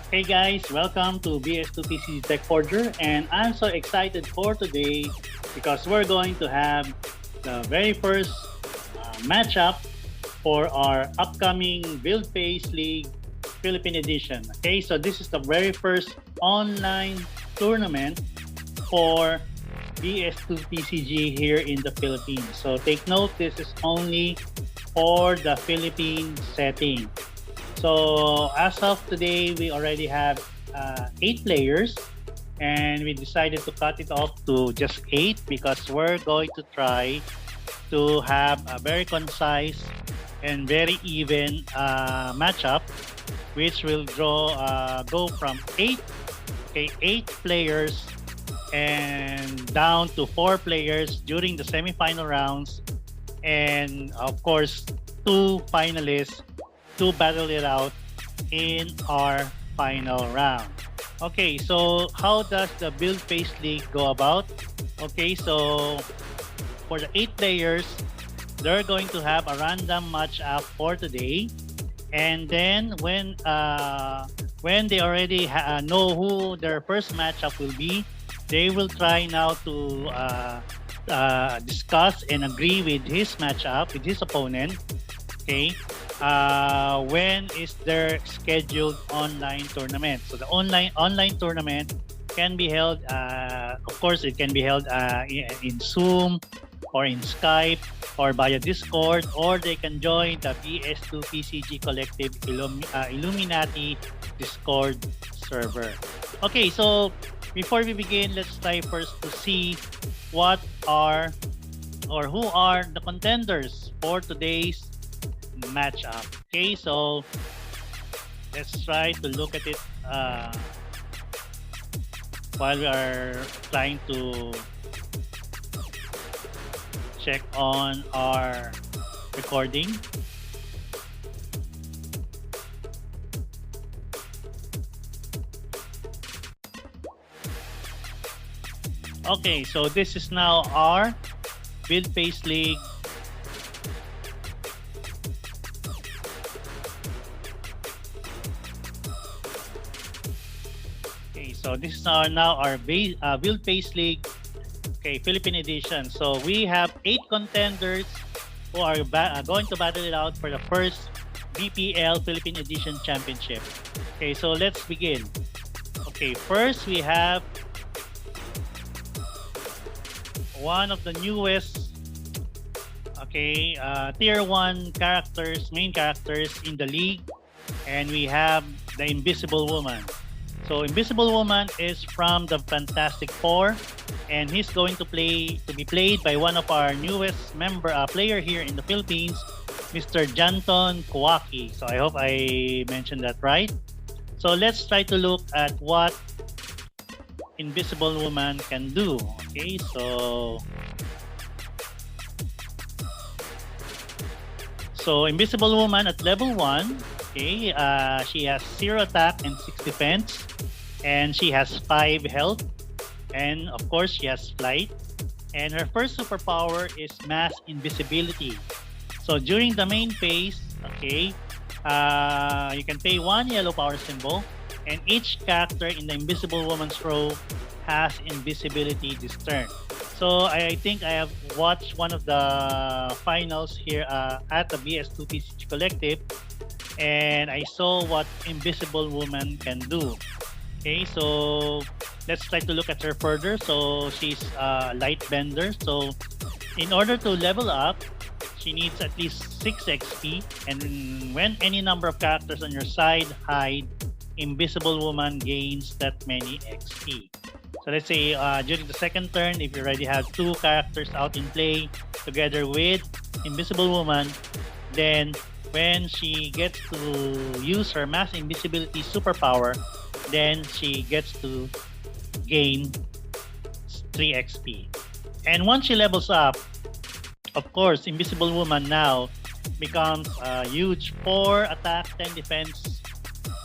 Hey guys, welcome to BS2PC Tech Forger, and I'm so excited for today because we're going to have the very first matchup for our upcoming Build Phase League Philippine edition. Okay, so this is the very first online tournament for BS2PCG here in the Philippines. So take note, this is only for the Philippine setting. So as of today, we already have 8 players, and we decided to cut it off to just 8 because we're going to try to have a very concise and very even matchup, which will go from 8 players and down to 4 players during the semifinal rounds, and of course 2 finalists to battle it out in our final round. Okay, so how does the Build Phase League go about? Okay, so for the 8 players, they're going to have a random matchup for today, and then when they already know who their first matchup will be, they will try now to discuss and agree with his matchup with his opponent. Okay, when is their scheduled online tournament? So the online tournament can be held. Of course, it can be held in Zoom or in Skype or via Discord, or they can join the BS2 PCG Collective Illuminati Discord server. Okay, so before we begin, let's try first to see what are or who are the contenders for today's matchup. Okay, so let's try to look at it while we are trying to check on our recording. Okay, so this is now our Build Phase League So this is now our Build Phase League, Philippine edition. So we have 8 contenders who are going to battle it out for the first BPL Philippine Edition Championship. Okay, so let's begin. Okay, first we have one of the newest, tier 1 main characters in the league, and we have the Invisible Woman. So Invisible Woman is from the Fantastic Four, and he's going to be played by one of our newest player here in the Philippines, Mr. Janton Kawaki. So I hope I mentioned that right. So let's try to look at what Invisible Woman can do. Okay, so Invisible Woman at level 1. Okay, she has 0 attack and 6 defense, and she has 5 health, and of course she has flight, and her first superpower is mass invisibility. So during the main phase, you can pay 1 yellow power symbol, and each character in the Invisible Woman's row has invisibility this turn. So I think I have watched one of the finals here at the BS2 PCG Collective, and I saw what Invisible Woman can do. Okay, so let's try to look at her further. So she's light bender. So in order to level up, she needs at least 6 XP, and when any number of characters on your side hide, Invisible Woman gains that many XP. So let's say during the second turn, if you already have 2 characters out in play together with Invisible Woman, then when she gets to use her mass invisibility superpower, then she gets to gain 3 XP. And once she levels up, of course, Invisible Woman now becomes a huge 4 attack, 10 defense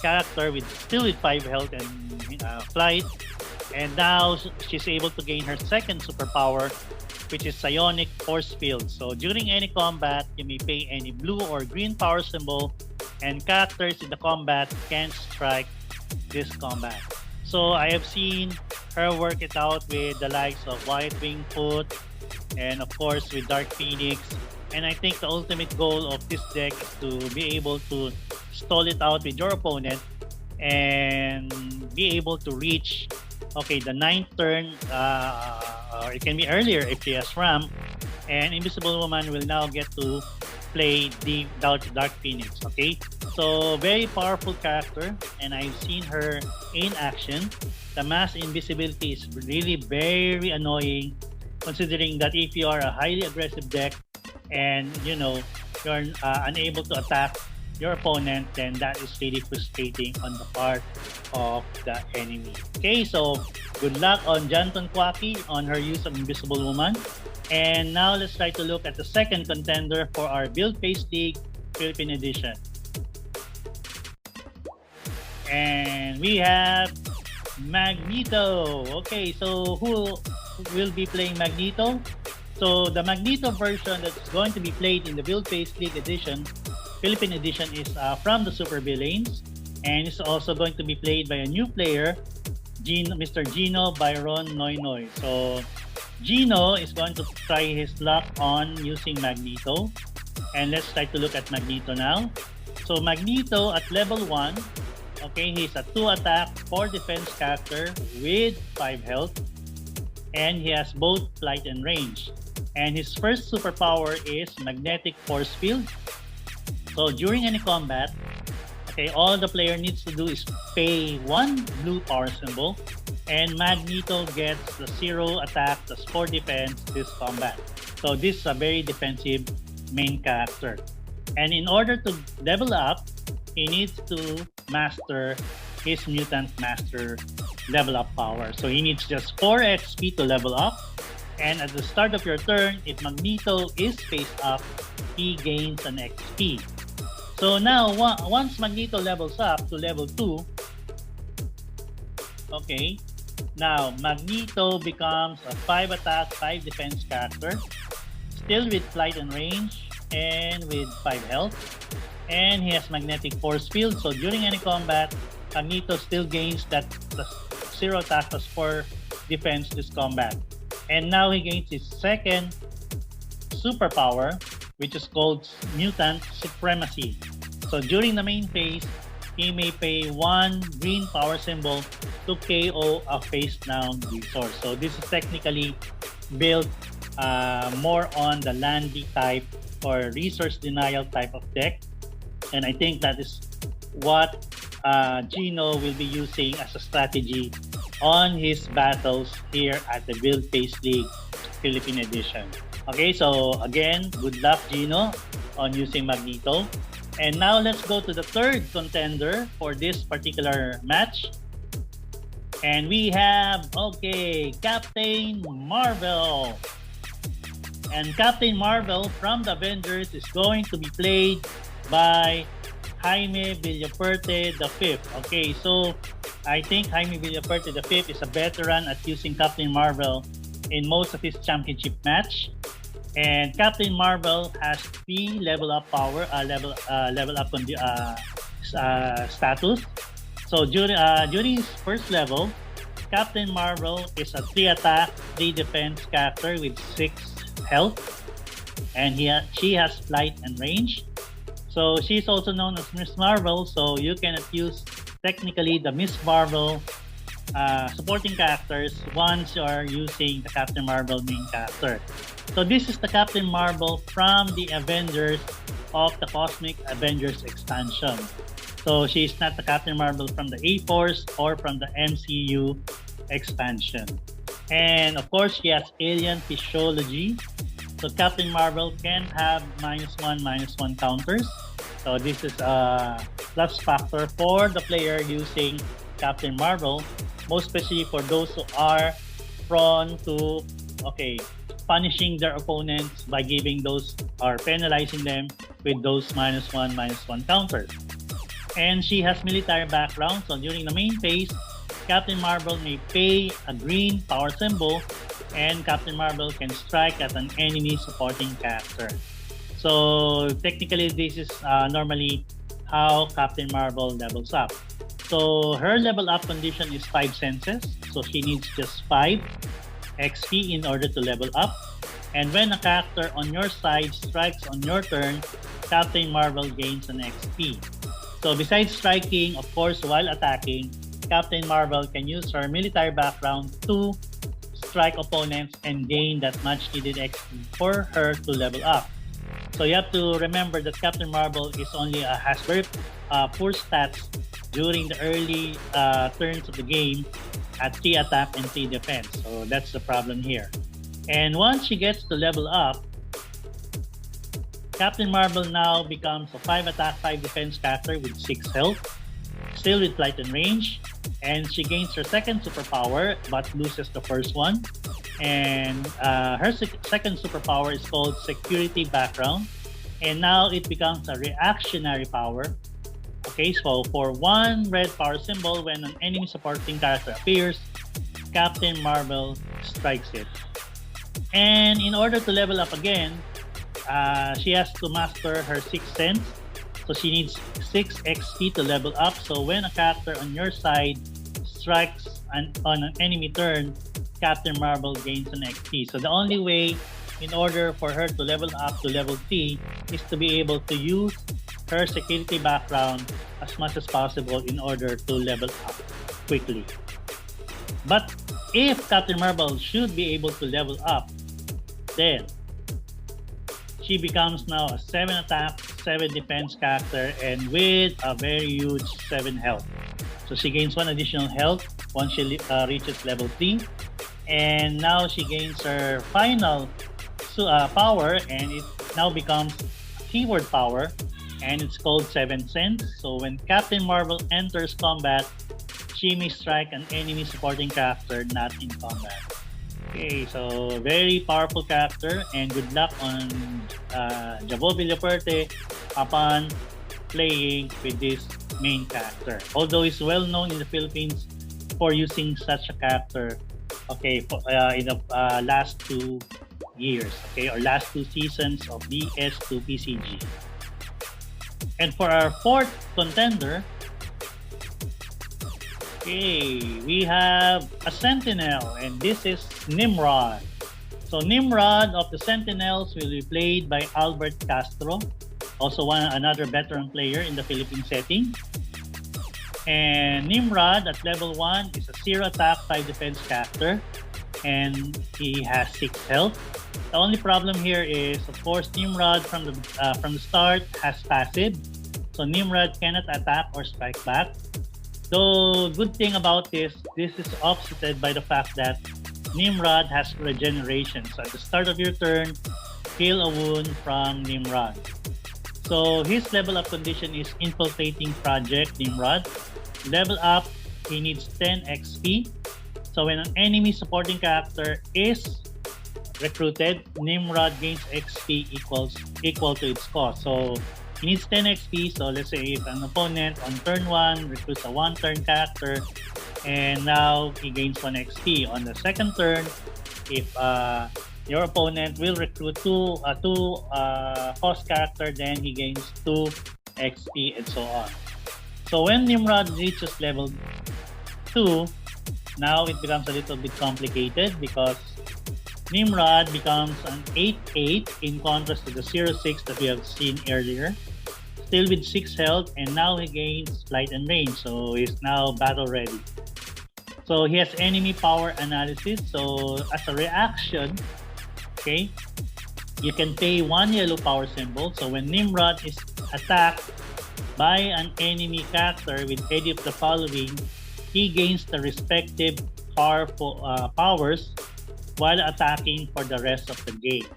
character with 5 health and flight. And now she's able to gain her second superpower, which is Psionic Force Field. So during any combat, you may pay any blue or green power symbol, and characters in the combat can strike this combat. So I have seen her work it out with the likes of White Wingfoot and of course with Dark Phoenix. And I think the ultimate goal of this deck is to be able to stall it out with your opponent and be able to reach the ninth turn, or it can be earlier if she has RAM, and Invisible Woman will now get to play the Dark Phoenix. Okay, so very powerful character, and I've seen her in action. The mass invisibility is really very annoying, considering that if you are a highly aggressive deck and you're unable to attack your opponent, then that is really frustrating on the part of the enemy. Okay, so good luck on Janton Kwaki on her use of Invisible Woman. And now let's try to look at the second contender for our Build Phase League Philippine Edition. And we have Magneto. Okay, so who will be playing Magneto? So the Magneto version that's going to be played in the Build Phase League Edition, Philippine Edition, is from the Super Villains, and it's also going to be played by a new player, Mr. Gino Byron Noy Noy. So Gino is going to try his luck on using Magneto, and let's try to look at Magneto now. So Magneto at level 1, okay, he's a 2 attack, 4 defense character with 5 health, and he has both flight and range. And his first superpower is Magnetic Force Field. So during any combat, okay, all the player needs to do is pay 1 blue power symbol, and Magneto gets the 0 attack plus 4 defense this combat. So this is a very defensive main character. And in order to level up, he needs to master his Mutant Master level up power. So he needs just 4 XP to level up. And at the start of your turn, if Magneto is face up, he gains an XP. So now, once Magneto levels up to level 2, okay, now Magneto becomes a 5 attack, 5 defense character, still with flight and range, and with 5 health. And he has Magnetic Force Field, so during any combat, Magneto still gains that 0 attack plus 4 defense this combat. And now he gains his second superpower, which is called Mutant Supremacy. So during the main phase, he may pay 1 green power symbol to KO a face down resource. So this is technically built more on the landy type or resource denial type of deck. And I think that is what Gino will be using as a strategy on his battles here at the Build Phase League Philippine Edition. Okay, so again, good luck Gino on using Magneto. And now let's go to the third contender for this particular match. And we have, Captain Marvel. And Captain Marvel from the Avengers is going to be played by Jaime Villaperte V. Okay, so I think Jaime Villaperte V is a veteran at using Captain Marvel in most of his championship match. And Captain Marvel has 3 level up power, level up on the status. So during his first level, Captain Marvel is a 3 attack, 3 defense character with 6 health, and she has flight and range. So she's also known as Miss Marvel, so you cannot use technically the Miss Marvel supporting characters once you are using the Captain Marvel main character. So this is the Captain Marvel from the Avengers of the Cosmic Avengers expansion. So she's not the Captain Marvel from the A-Force or from the MCU expansion. And of course, she has alien physiology. So Captain Marvel can have -1/-1 counters. So this is a plus factor for the player using Captain Marvel, most especially for those who are prone to punishing their opponents by giving those or penalizing them with those -1/-1 counters. And she has military background, so during the main phase, Captain Marvel may pay a green power symbol, and Captain Marvel can strike at an enemy supporting character. So technically, this is normally how Captain Marvel levels up. So her level up condition is 5 senses. So she needs just 5 XP in order to level up. And when a character on your side strikes on your turn, Captain Marvel gains an XP. So besides striking, of course, while attacking, Captain Marvel can use her military background to strike opponents and gain that much needed XP for her to level up. So you have to remember that Captain Marvel has very poor stats during the early turns of the game at 3 attack and 3 defense. So that's the problem here. And once she gets to level up, Captain Marvel now becomes a 5 attack, 5 defense character with 6 health, still with flight and range, and she gains her second superpower but loses the first one. And her second superpower is called Security Background, and now it becomes a reactionary power. Okay, so for 1 red power symbol, when an enemy supporting character appears, Captain Marvel strikes it. And in order to level up again, she has to master her 6th sense. So she needs 6 XP to level up. So when a character on your side strikes on an enemy turn, Captain Marvel gains an XP. So the only way in order for her to level up to level 3 is to be able to use her security background as much as possible in order to level up quickly. But if Captain Marvel should be able to level up, then she becomes now a 7 attack, 7 defense character, and with a very huge 7 health. So she gains 1 additional health once she reaches level 3. And now she gains her final power, and it now becomes a keyword power, and it's called 7 Sense. So when Captain Marvel enters combat, she may strike an enemy supporting character not in combat. Okay, so very powerful character, and good luck on Jabo Villaperte upon playing with this main character. Although he's well known in the Philippines for using such a character, okay, in the last 2 years, okay, or last 2 seasons of DS2 PCG. And for our 4th contender, okay, we have a Sentinel, and this is Nimrod. So Nimrod of the Sentinels will be played by Albert Castro, also another veteran player in the Philippine setting. And Nimrod at level 1 is a 0 attack, 5 defense character, and he has 6 health. The only problem here is, of course, Nimrod from the start has passive, so Nimrod cannot attack or strike back. So good thing about this is offsetted by the fact that Nimrod has regeneration. So at the start of your turn, heal a wound from Nimrod. So his level up condition is Infiltrating Project Nimrod. Level up, he needs 10 XP. So when an enemy supporting character is recruited, Nimrod gains XP equal to its cost. So he needs 10 XP. So let's say if an opponent on turn 1 recruits a 1-turn character, and now he gains 1 XP. On the second turn, if your opponent will recruit two cost character, then he gains 2 XP and so on. So when Nimrod reaches level 2, now it becomes a little bit complicated because Nimrod becomes an 8-8 in contrast to the 0-6 that we have seen earlier. Still with 6 health, and now he gains flight and range, so he's now battle ready. So he has enemy power analysis. So as a reaction, okay, you can pay 1 yellow power symbol. So when Nimrod is attacked by an enemy character with any of the following, he gains the respective powers while attacking for the rest of the game.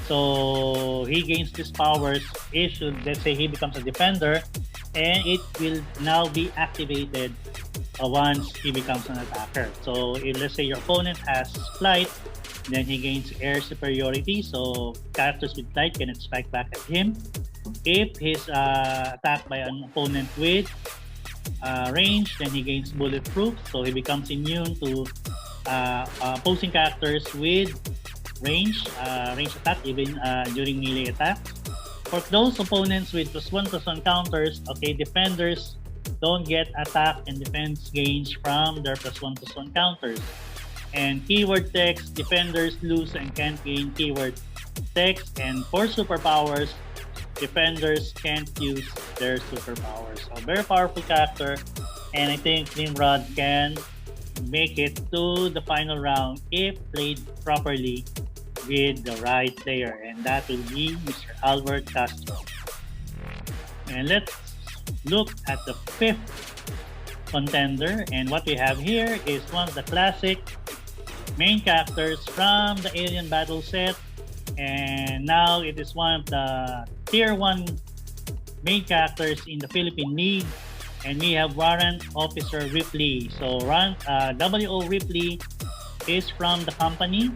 So he gains these powers if, let's say, he becomes a defender, and it will now be activated once he becomes an attacker. So if, let's say, your opponent has flight, then he gains air superiority, so characters with flight cannot strike back at him. If he's attacked by an opponent with range, then he gains bulletproof, so he becomes immune to opposing characters with range attack, even during melee attack. For those opponents with +1/+1 counters, okay, defenders don't get attack and defense gains from their +1/+1 counters. And keyword text, defenders lose and can't gain keyword text. And for superpowers, defenders can't use their superpowers. So very powerful character, and I think Nimrod can make it to the final round if played properly with the right player, and that will be Mr. Albert Castro. And let's look at the fifth contender, and what we have here is one of the classic main characters from the Alien Battle set, and now it is one of the tier 1 main characters in the Philippine League, and we have Warrant Officer Ripley. So WO Ripley is from the company,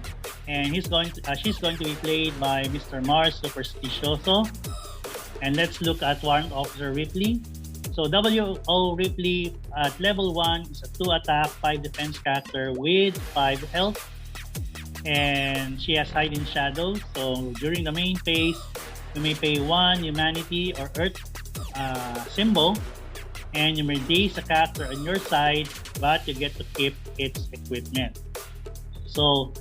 and she's going to be played by Mr. Mars Supersticioso. And let's look at Warrant Officer Ripley. So WO Ripley at level 1 is a 2 attack, 5 defense character with 5 health. And she has Hide in Shadows. So during the main phase, you may pay 1 humanity or earth symbol, and you may daze a character on your side, but you get to keep its equipment. So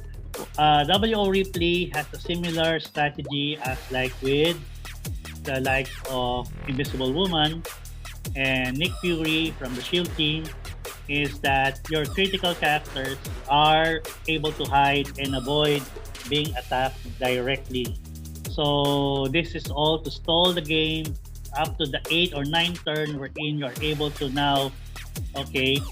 WO Ripley has a similar strategy as like with the likes of Invisible Woman and Nick Fury from the SHIELD team, is that your critical characters are able to hide and avoid being attacked directly. So this is all to stall the game up to the 8th or 9th turn, wherein you're able to now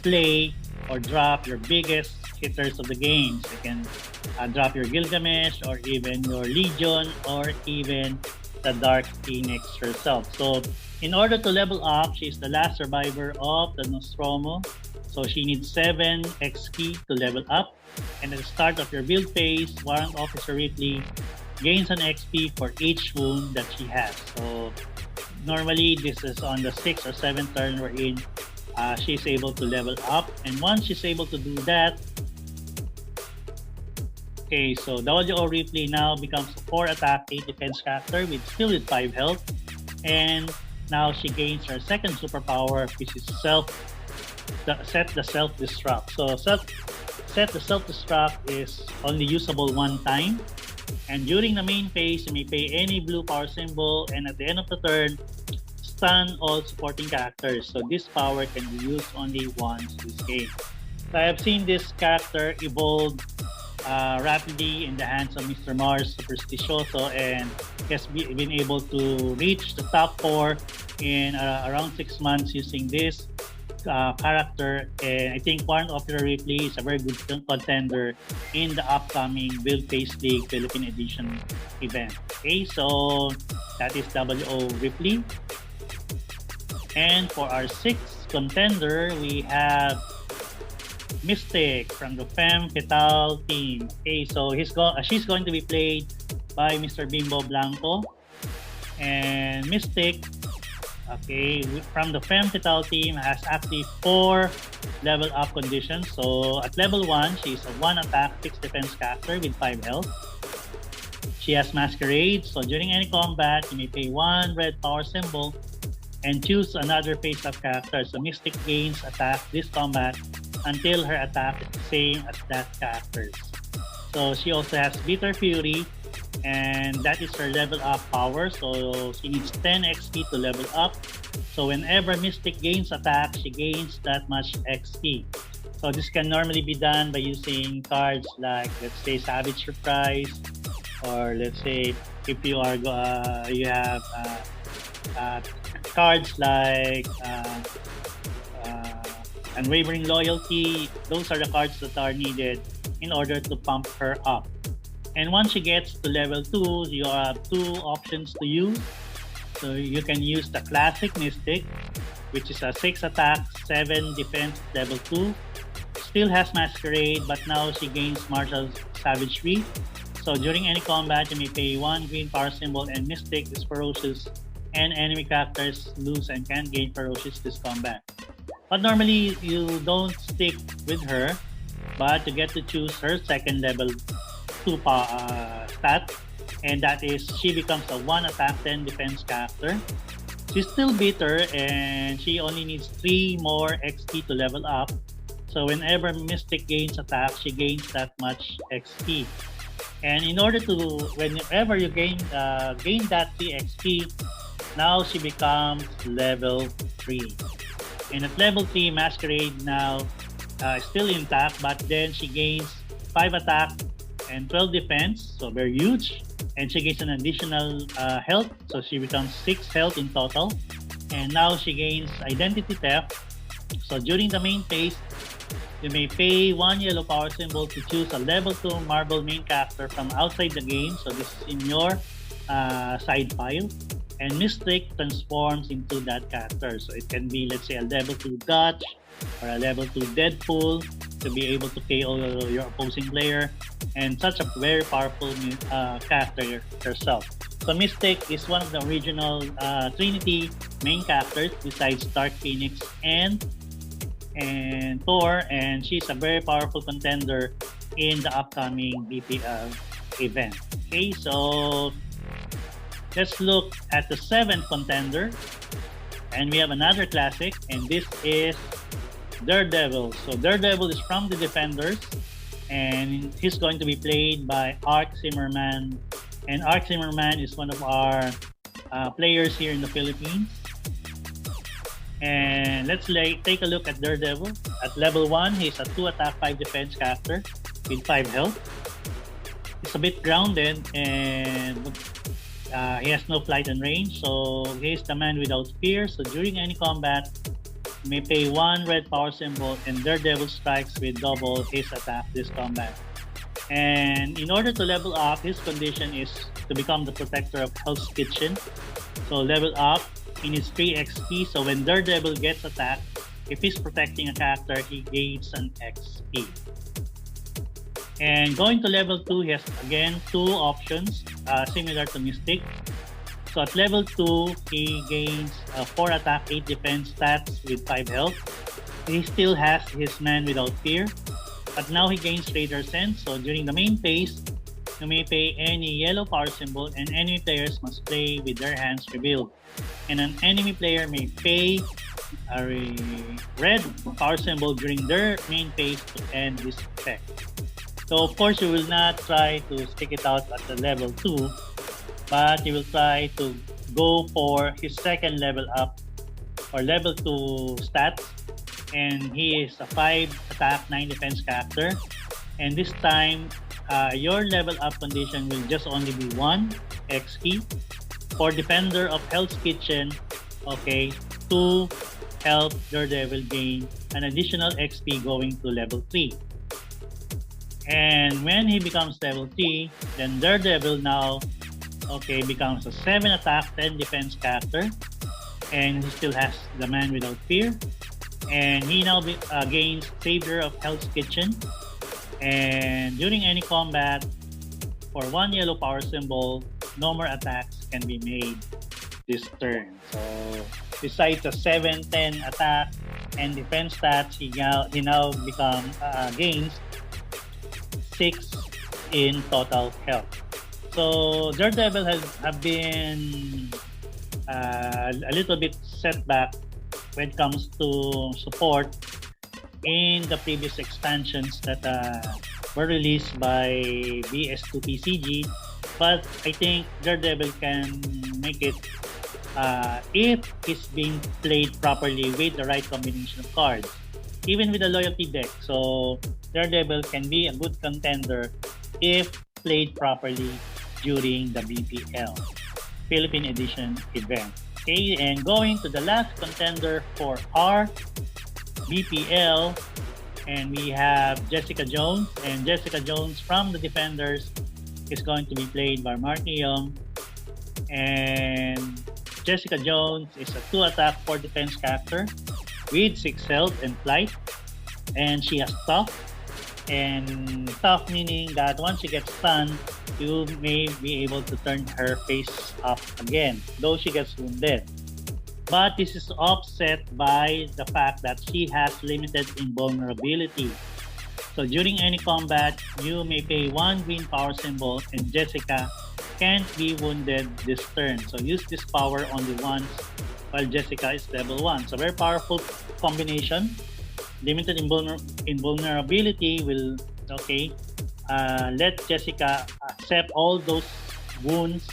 play or drop your biggest hitters of the games. You can drop your Gilgamesh or even your Legion or even the Dark Phoenix herself. So in order to level up, she's the last survivor of the Nostromo. So she needs 7 XP to level up. And at the start of your build phase, Warrant Officer Ripley gains an XP for each wound that she has. So normally this is on the 6th or 7th turn wherein she's able to level up. And once she's able to do that, so WO Ripley now becomes a 4 attack, 8 defense character still with 5 health. And now she gains her second superpower, which is set the self-destruct. So set the self-destruct is only usable one time. And during the main phase, you may pay any blue power symbol, and at the end of the turn, stun all supporting characters. So this power can be used only once this game. So I have seen this character evolve rapidly in the hands of Mr. Mars Supersticioso, and he has been able to reach the top 4 in around 6 months using this character. And I think Warrant Officer Ripley is a very good contender in the upcoming Build Phase League Philippine Edition event. So that is WO Ripley. And for our 6th contender, we have Mystic from the Femme Fatale team. So she's going to be played by Mr. Bimbo Blanco. And Mystic, from the Femme Fatale team, has actually 4 level up conditions. So at level 1, she's a 1 attack, 6 defense character with 5 health. She has Masquerade. So during any combat, you may pay 1 red power symbol and choose another face-up character. So Mystic gains attack this combat until her attack is the same as that character's. So she also has Bitter Fury, and that is her level up power. So she needs 10 XP to level up. So whenever Mystic gains attack, she gains that much XP. So this can normally be done by using cards like, let's say, Savage Surprise, or let's say if you are you have cards like Unwavering Loyalty. Those are the cards that are needed in order to pump her up. And once she gets to level 2, you have 2 options to use. So you can use the classic Mystic, which is a 6 attack, 7 defense, level 2. Still has Masquerade, but now she gains Martial Savagery. So during any combat, you may pay 1 green power symbol, and Mystic is ferocious, and enemy characters lose and can't gain ferocious this combat. But normally, you don't stick with her, but you get to choose her second level 2 stat, and that is she becomes a 1 attack, 10 defense character. she's still bitter and she only needs 3 more XP to level up. So whenever Mystic gains attack, she gains that much XP. And in order to, whenever you gain that 3 XP, now she becomes level 3. And at level 3, Masquerade now still intact, but then she gains 5 attack and 12 defense, so very huge. And she gains an additional health, so she becomes 6 health in total. And now she gains Identity Theft. So during the main phase, you may pay 1 yellow power symbol to choose a level 2 Marvel main character from outside the game. So this is in your side file. And Mystic transforms into that character. So it can be, let's say, a level 2 Dutch or a level 2 Deadpool to be able to KO your opposing player. And such a very powerful character herself. So Mystic is one of the original Trinity main characters besides Dark Phoenix and Thor, and she's a very powerful contender in the upcoming BPL event. Okay, so let's look at the 7th contender, and we have another classic, and this is Daredevil. So Daredevil is from the Defenders, and he's going to be played by Arc Zimmerman, and Arc Zimmerman is one of our players here in the Philippines. And let's take a look at Daredevil. At level 1, he's a 2 attack, 5 defense character with 5 health. He's a bit grounded and he has no flight and range, so he's the man without fear. So during any combat, you may pay 1 red power symbol and Daredevil strikes with double his attack this combat. And in order to level up, his condition is to become the protector of Hell's Kitchen. So level up, he needs 3 XP, so when Daredevil gets attacked, if he's protecting a character, he gains an XP. And going to level 2, he has again 2 options, similar to Mystic. So at level 2, he gains 4 attack, 8 defense stats with 5 health. He still has his Man Without Fear, but now he gains Raider Sense. So during the main phase, you may pay any yellow power symbol and enemy players must play with their hands revealed. And an enemy player may pay a red power symbol during their main phase to end this effect. So of course you will not try to stick it out at the level 2, but you will try to go for his second level up or level 2 stats. And he is a 5 attack, 9 defense character. And this time, your level up condition will just only be 1 XP. For Defender of Hell's Kitchen, okay, 2 health, Daredevil gain an additional XP going to level 3. And when he becomes level 3, then Daredevil now, okay, becomes a 7 attack, 10 defense character. And he still has the Man Without Fear. And he now gains Savior of Hell's Kitchen. And during any combat, for 1 yellow power symbol, no more attacks can be made this turn. So besides the 7, 10 attack and defense stats, he now gains 6 in total health. So Daredevil have been a little bit setback when it comes to support in the previous expansions that were released by BS2PCG, but I think Daredevil can make it if he's being played properly with the right combination of cards, even with a loyalty deck. So Daredevil can be a good contender if played properly during the BPL Philippine Edition event. Okay, and going to the last contender for our BPL, and we have Jessica Jones, and Jessica Jones from the Defenders is going to be played by Mark Young. And Jessica Jones is a 2 attack, 4 defense character with 6 health and flight, and she has tough. And tough meaning that once she gets stunned, you may be able to turn her face up again, though she gets wounded. But this is offset by the fact that she has limited invulnerability. So during any combat, you may pay 1 green power symbol and Jessica can't be wounded this turn. So use this power only once while Jessica is level 1. So very powerful combination. Limited invulnerability will, okay, let Jessica accept all those wounds,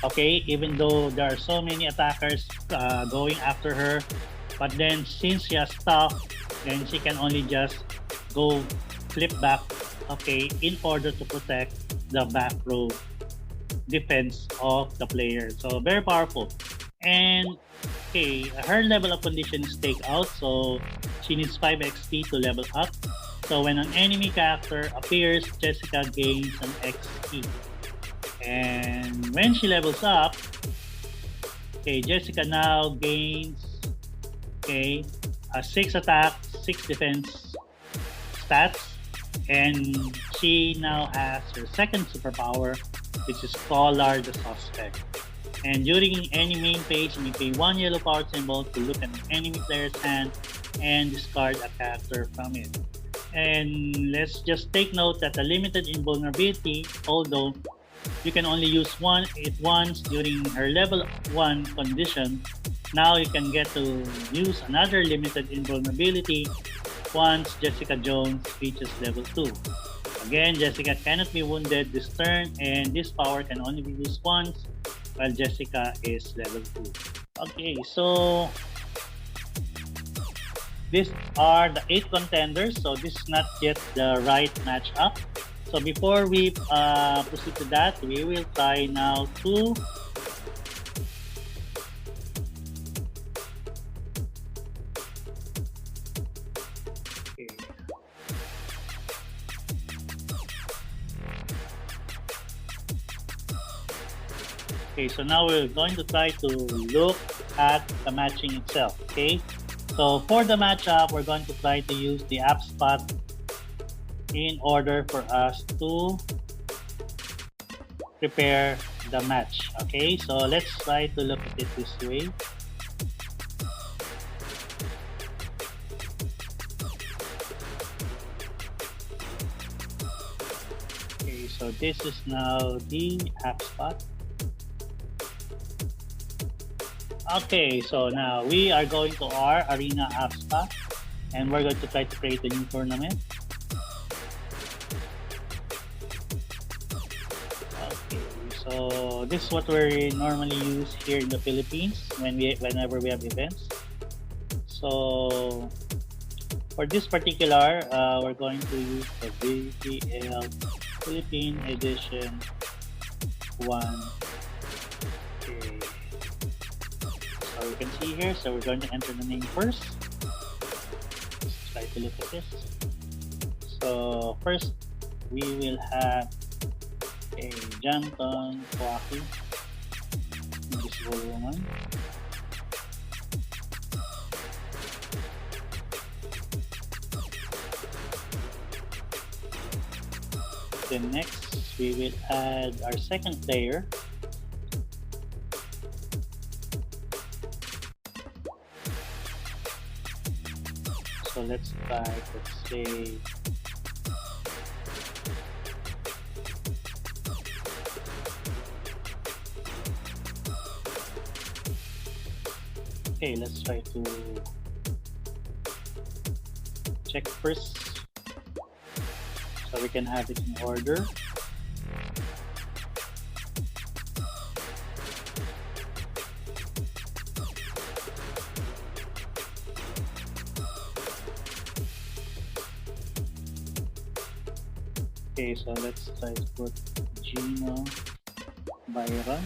okay, even though there are so many attackers going after her. But then since she has stuff, then she can only just go flip back, okay, in order to protect the back row defense of the player. So very powerful. And okay, her level of condition is take out, so she needs 5 XP to level up. So when an enemy character appears, Jessica gains an XP. And when she levels up, okay, Jessica now gains, okay, a 6 attack, 6 defense stats, and she now has her second superpower, which is Collar the Suspect. And during any main phase, you pay 1 yellow power symbol to look at an enemy player's hand and discard a character from it. And let's just take note that the limited invulnerability, although you can only use it once during her level 1 condition, now you can get to use another limited invulnerability once Jessica Jones reaches level 2. Again, Jessica cannot be wounded this turn, and this power can only be used once while Jessica is level 2. Okay, so these are the 8 contenders, so this is not yet the right matchup. So before we proceed to that, we will try now to Okay, so now we're going to try to look at the matching itself, okay? So for the matchup, we're going to try to use the app spot in order for us to prepare the match, okay? So let's try to look at it this way. Okay, so this is now the app spot. Okay, so now we are going to our arena app spot, and we're going to try to create a new tournament. Okay, so this is what we normally use here in the Philippines whenever we have events. So for this particular, we're going to use the VPL Philippine Edition 1. Okay. So you can see here, so we're going to enter the name first. Let's try to look at this. So first, we will have a Janton Kwaki, Invisible Woman. Then next, we will add our second player. So let's say okay, let's try to check first so we can have it in order. Okay, so let's try to put Gino Byron.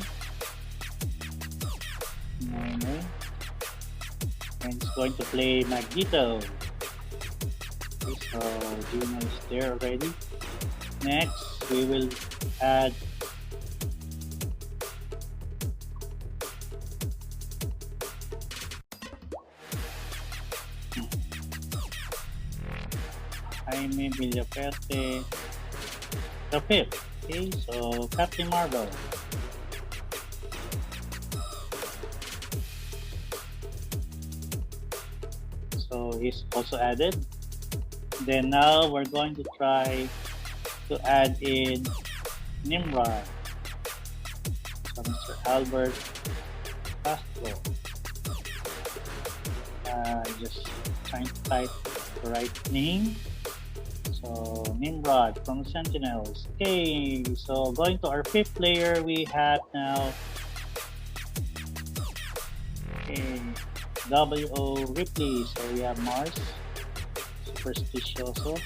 And it's going to play Magneto. Okay, so Gino is there already. Next, we will add Jaime Villaperte the fifth. Okay, so Captain Marvel. So he's also added. Then now we're going to try to add in Nimrod. So Mr. Albert Castro. Just trying to type the right name. So Nimrod from Sentinels. Okay, so going to our fifth player, we have now W.O. Ripley. So we have Mars, Supersticioso.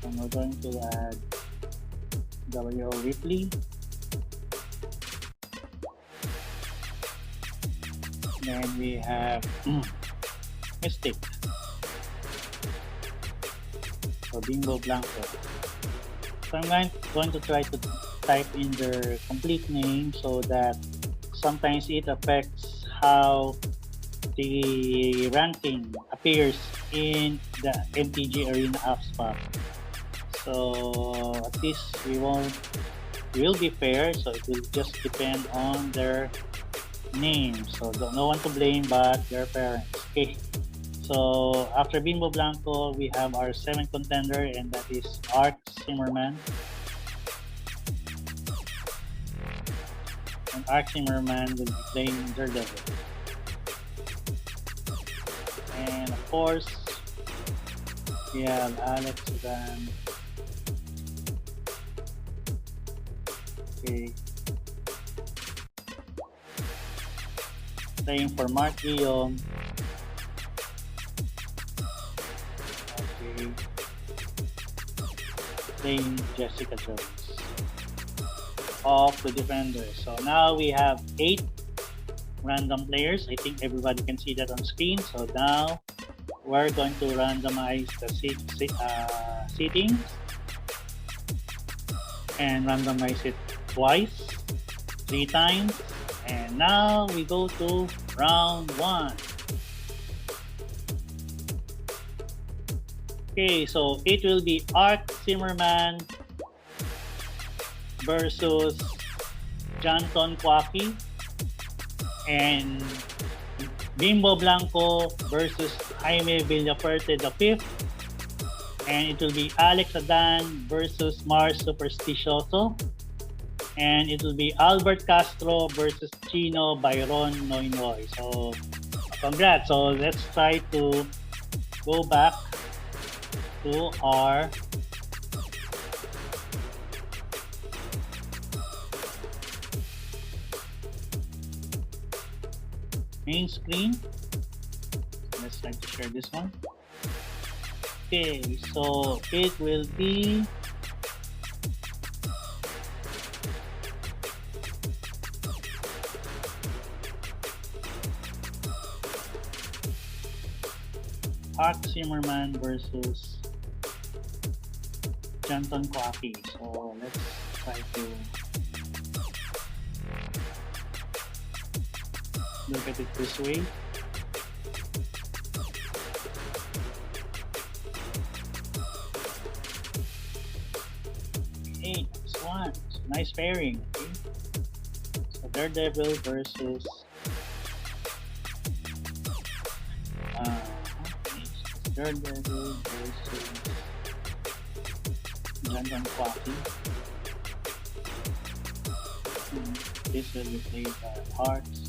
And we're going to add W.O. Ripley. Then we have Mystic. So Bimbo Blanco. So I'm going to try to type in their complete name so that sometimes it affects how the ranking appears in the MTG Arena app spot. So at least will be fair, so it will just depend on their name. So no one to blame but their parents. Okay. So after Bimbo Blanco, we have our seventh contender, and that is Arc Zimmerman. And Arc Zimmerman will be playing Daredevil. And of course, we have Alex Sudan. Okay. Playing for Mark Guillaume. Okay. Playing Jessica Jones. Of the defenders. So now we have 8 random players. I think everybody can see that on screen. So now we're going to randomize the seatings and randomize it twice, 3 times. And now we go to round 1. Okay, so it will be Arc Zimmerman versus Janton Kwaki, and Bimbo Blanco versus Jaime Villaferte the 5th, and it will be Alex Adan versus Mars Supersticioso, and it will be Albert Castro versus Chino Byron Noynoy. So congrats. So let's try to go back to our main screen. Let's try to share this one. Okay, so it will be Arc Zimmerman versus Janton Kwaki. So let's try to look at it this way. Okay, next one. Nice pairing. Okay. So Daredevil versus Daredevil versus Janton Kwaki. This will be played by Hearts.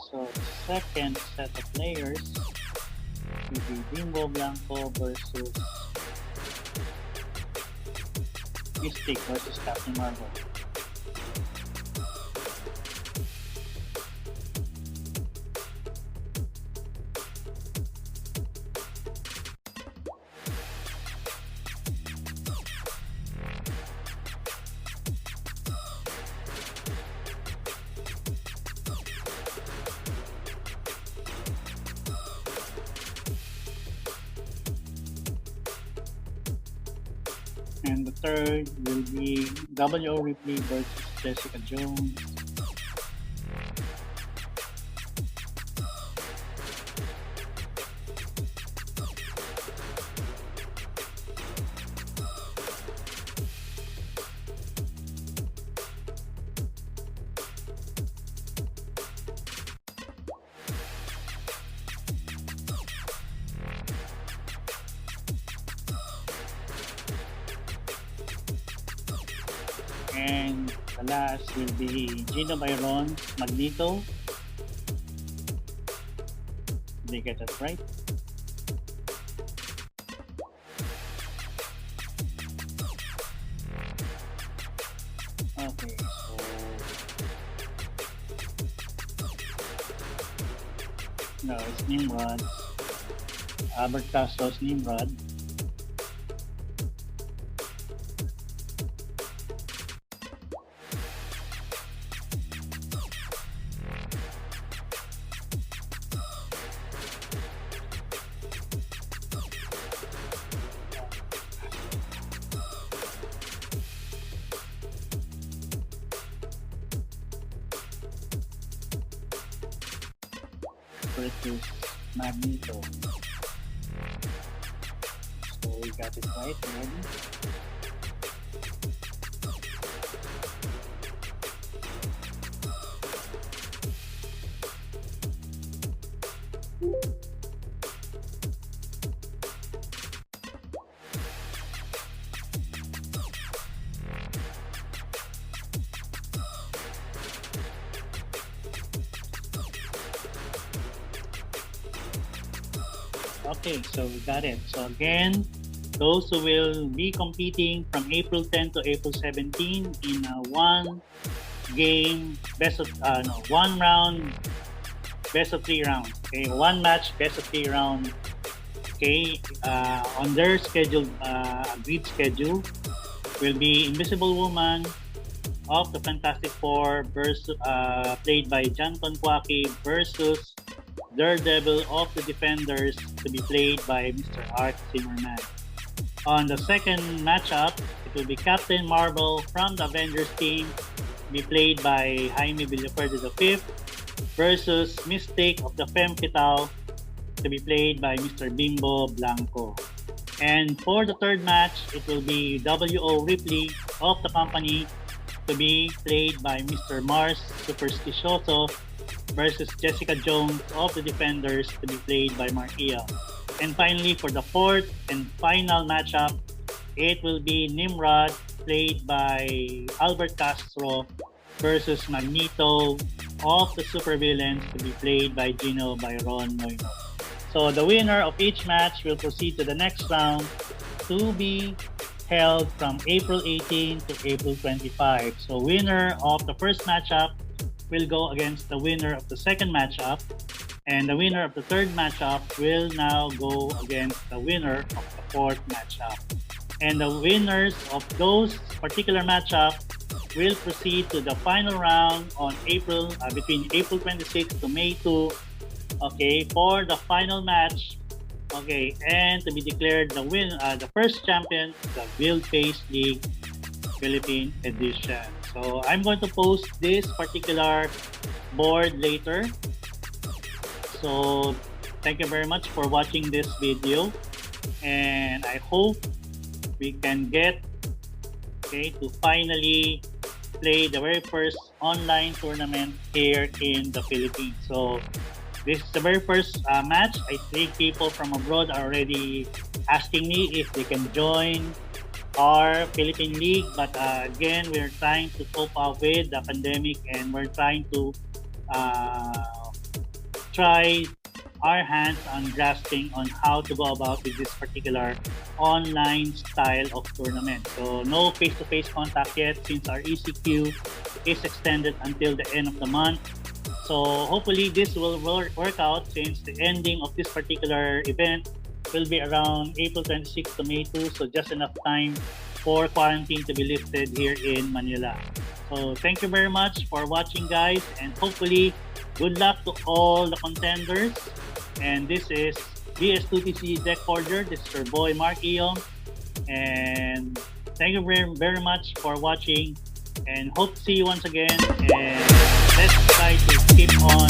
So the second set of players will be Bimbo Blanco versus Mystic versus Captain Marvel. And the third will be W.O. Ripley versus Jessica Jones. And the last will be Gino Byron's Magneto. Did I get that right? Okay, so no, it's Nimrod. Albert Castro's Nimrod. Versus Magneto. So we got it right already. Okay, so we got it. So again, those who will be competing from April 10 to April 17 in a one round best of 3 round. Okay, one match best of 3 round. Okay, on their scheduled agreed schedule will be Invisible Woman of the Fantastic Four versus played by John Conquaki versus Daredevil of the Defenders to be played by Mr. Art Zimmerman. On the second matchup, it will be Captain Marvel from the Avengers team to be played by Jaime Villaferde V versus Mistake of the Femme Fatale to be played by Mr. Bimbo Blanco. And for the third match, it will be W.O. Ripley of the company to be played by Mr. Mars Supersticioso versus Jessica Jones of the Defenders to be played by Markia. And finally, for the fourth and final matchup, it will be Nimrod played by Albert Castro versus Magneto of the Supervillains to be played by Gino Byron Noyno. So the winner of each match will proceed to the next round to be held from April 18 to April 25. So winner of the first matchup will go against the winner of the second matchup, and the winner of the third matchup will now go against the winner of the fourth matchup. And the winners of those particular matchup will proceed to the final round on between April 26 to May 2, okay, for the final match, okay, and to be declared the first champion, the Build Face League Philippine edition. So I'm going to post this particular board later. So thank you very much for watching this video, and I hope we can get to finally play the very first online tournament here in the Philippines. So this is the very first match. I think people from abroad are already asking me if they can join our Philippine League, but again, we're trying to cope up with the pandemic, and we're trying to try our hands on grasping on how to go about with this particular online style of tournament. So no face-to-face contact yet, since our ECQ is extended until the end of the month. So hopefully this will work out, since the ending of this particular event will be around April 26 to May 2, so just enough time for quarantine to be lifted here in Manila. So thank you very much for watching, guys, and hopefully good luck to all the contenders. And this is DS2TC Deck Forger. This is your boy Mark Iom, and thank you very, very much for watching, and hope to see you once again, and let's try to keep on